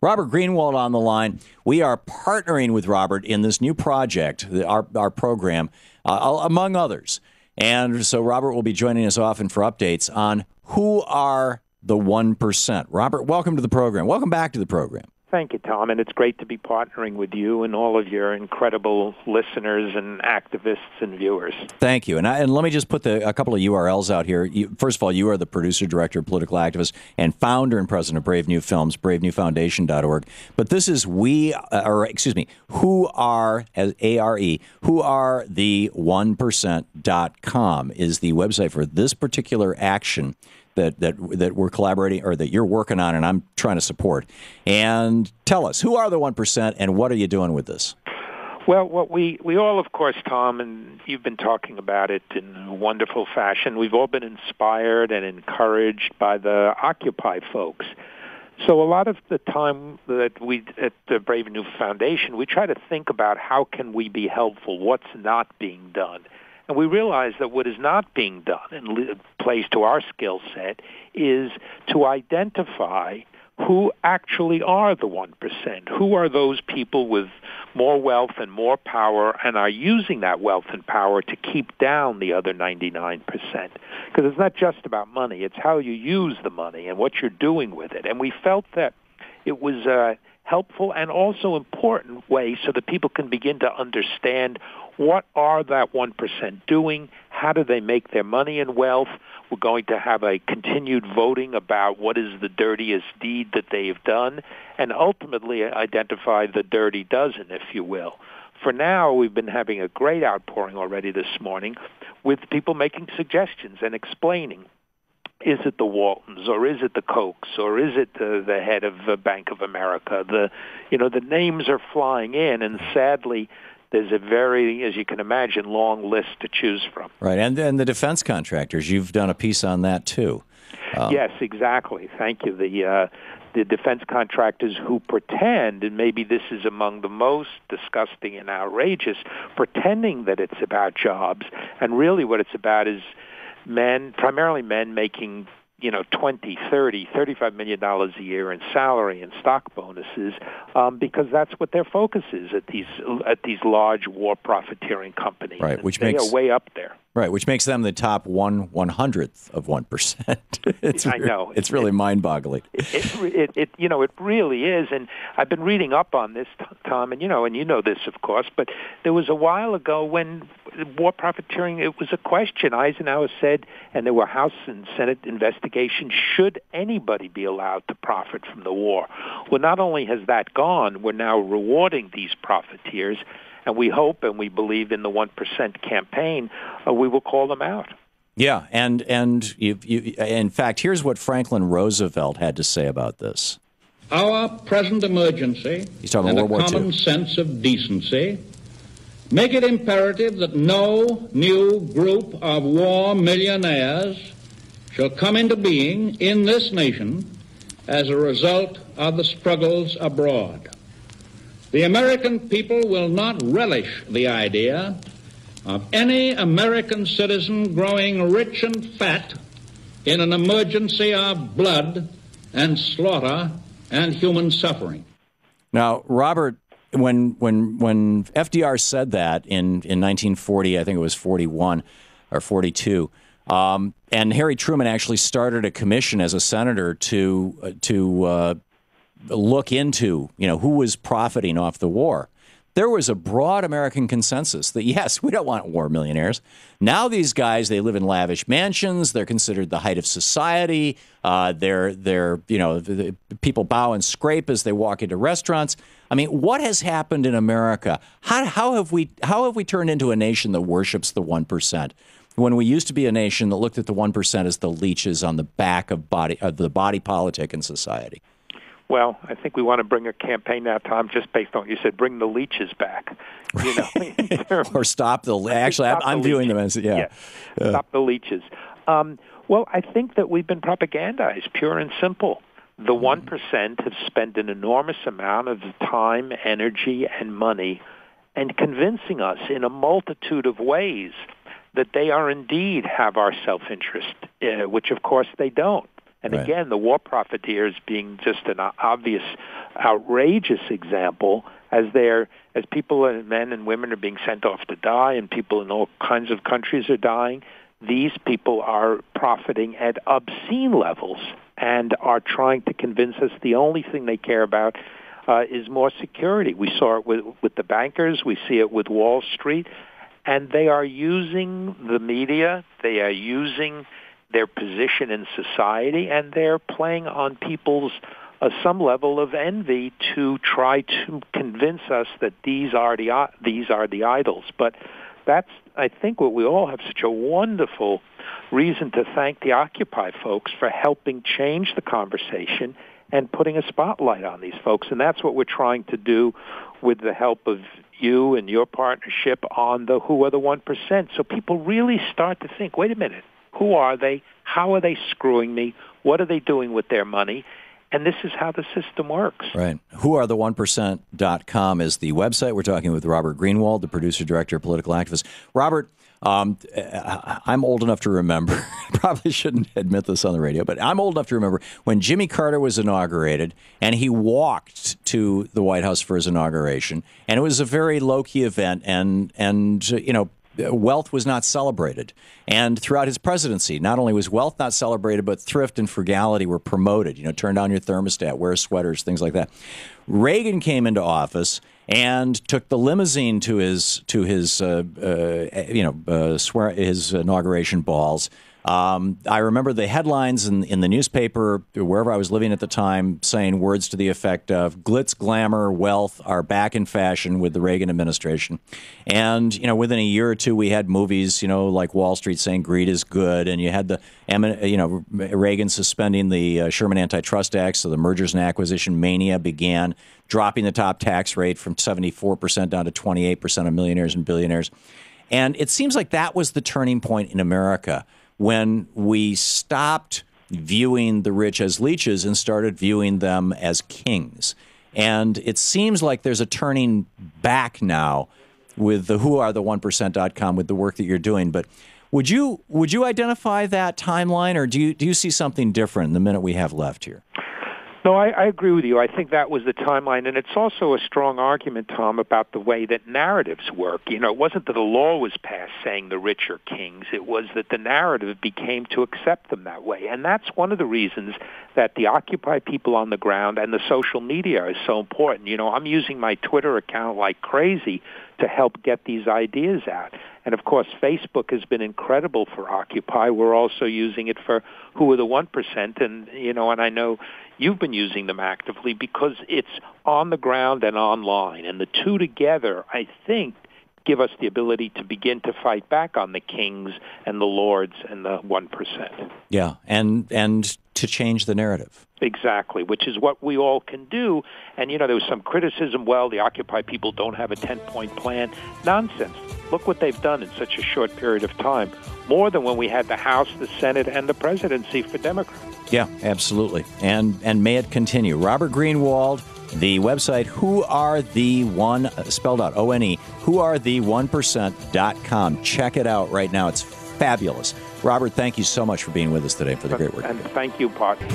Robert Greenwald on the line. We are partnering with Robert in this new project, our program, among others. And so Robert will be joining us often for updates on who are the 1%. Robert, welcome to the program. Welcome back to the program. Thank you, Tom, and it's great to be partnering with you and all of your incredible listeners and activists and viewers. Thank you. And let me just put a couple of URLs out here. First of all, you are the producer, director, political activist, and founder and president of Brave New Films, bravenewfoundation.org. But this is who are, as A-R-E, who are the 1%.com is the website for this particular action that we're collaborating, or that you're working on and I'm trying to support. And tell us, who are the 1% and what are you doing with this? Well, what we all, of course, Tom, and you've been talking about it in wonderful fashion, we've all been inspired and encouraged by the Occupy folks. So a lot of the time that we at the Brave New Foundation, we try to think about how can we be helpful, what's not being done. And we realize that what is not being done and plays to our skill set is to identify who actually are the 1%. Who are those people with more wealth and more power and are using that wealth and power to keep down the other 99%? Because it's not just about money. It's how you use the money and what you're doing with it. And we felt that it was a helpful and also important way so that people can begin to understand what are that 1% doing, how do they make their money and wealth. We're going to have a continued voting about what is the dirtiest deed that they've done, and ultimately identify the dirty dozen, if you will. For now, we've been having a great outpouring already this morning with people making suggestions and explaining. Is it the Waltons, or is it the Kochs, or is it the head of the Bank of America? The names are flying in, and sadly, there's a very, as you can imagine, long list to choose from. Right, and then the defense contractors, you've done a piece on that too. Yes, exactly. Thank you. The defense contractors who pretend, and maybe this is among the most disgusting and outrageous, pretending that it's about jobs, and really what it's about is men, primarily men, making $20, $30, $35 million a year in salary and stock bonuses, because that's what their focus is at these large war profiteering companies. Right, which they are way up there. Right, which makes them the top 1/100th of 1%. I know it's really mind-boggling. It really is, and I've been reading up on this, Tom, and you know this, of course. But there was a while ago when war profiteering, it was a question. Eisenhower said, and there were House and Senate investigations: should anybody be allowed to profit from the war? Well, not only has that gone, we're now rewarding these profiteers. And we hope and we believe in the 1% campaign, we will call them out. Yeah, and in fact, here's what Franklin Roosevelt had to say about this. Our present emergency and a common sense of decency make it imperative that no new group of war millionaires shall come into being in this nation as a result of the struggles abroad. The American people will not relish the idea of any American citizen growing rich and fat in an emergency of blood and slaughter and human suffering. Now, Robert, when FDR said that in 1940, I think it was 41 or 42, and Harry Truman actually started a commission as a senator to look into, who was profiting off the war. There was a broad American consensus that, yes, we don't want war millionaires. Now these guys, they live in lavish mansions. They're considered the height of society. They're people bow and scrape as they walk into restaurants. I mean, what has happened in America? How have we turned into a nation that worships the 1%? When we used to be a nation that looked at the 1% as the leeches on the back of the body politic in society. Well, I think we want to bring a campaign now, Tom, just based on what you said, bring the leeches back. Or stop the... Actually, I'm viewing them as... Stop the leeches. Well, I think that we've been propagandized, pure and simple. The 1% have spent an enormous amount of time, energy, and money and convincing us in a multitude of ways that they are indeed have our self-interest, which, of course, they don't. And again, the war profiteers being just an obvious, outrageous example, as people and men and women are being sent off to die, and people in all kinds of countries are dying. These people are profiting at obscene levels and are trying to convince us the only thing they care about is more security. We saw it with the bankers. We see it with Wall Street. And they are using the media. They are using their position in society, and they're playing on people's some level of envy to try to convince us that these are the idols. But that's, I think, what we all have such a wonderful reason to thank the Occupy folks for helping change the conversation and putting a spotlight on these folks. And that's what we're trying to do with the help of you and your partnership on the Who Are the 1%. So people really start to think, wait a minute, who are they? How are they screwing me? What are they doing with their money? And this is how the system works. Right. WhoAreThe1%.com is the website. We're talking with Robert Greenwald, the producer, director, political activist. Robert, I'm old enough to remember, probably shouldn't admit this on the radio, but I'm old enough to remember when Jimmy Carter was inaugurated and he walked to the White House for his inauguration. And it was a very low-key event, and you know, wealth was not celebrated. And throughout his presidency, not only was wealth not celebrated, but thrift and frugality were promoted. You know, turn down your thermostat, wear sweaters, things like that. Reagan came into office and took the limousine to his inauguration balls. I remember the headlines in the newspaper, wherever I was living at the time, saying words to the effect of glitz, glamour, wealth are back in fashion with the Reagan administration. And, you know, within a year or two, we had movies, you know, like Wall Street saying greed is good. And you had Reagan suspending the Sherman Antitrust Act. So the mergers and acquisition mania began, dropping the top tax rate from 74% down to 28% of millionaires and billionaires. And it seems like that was the turning point in America, when we stopped viewing the rich as leeches and started viewing them as kings. And it seems like there's a turning back now with the WhoAreThe1%.com, with the work that you're doing. But would you identify that timeline, or do you see something different in the minute we have left here? No, I agree with you. I think that was the timeline, and it's also a strong argument, Tom, about the way that narratives work. You know, it wasn't that a law was passed saying the rich are kings. It was that the narrative became to accept them that way. And that's one of the reasons that the Occupy people on the ground and the social media is so important. You know, I'm using my Twitter account like crazy to help get these ideas out. And, of course, Facebook has been incredible for Occupy. We're also using it for Who Are the 1%. And, you know, and I know you've been using them actively because it's on the ground and online. And the two together, I think, give us the ability to begin to fight back on the kings and the lords and the 1%. Yeah, and to change the narrative. Exactly, which is what we all can do. And, you know, there was some criticism, well, the Occupy people don't have a 10-point plan. Nonsense. Look what they've done in such a short period of time. More than when we had the House, the Senate, and the presidency for Democrats. Yeah, absolutely. And may it continue. Robert Greenwald, the website, spelled out, O-N-E, WhoAreThe1%.com. Check it out right now. It's fabulous. Robert, thank you so much for being with us today for the great work. And thank you, partner.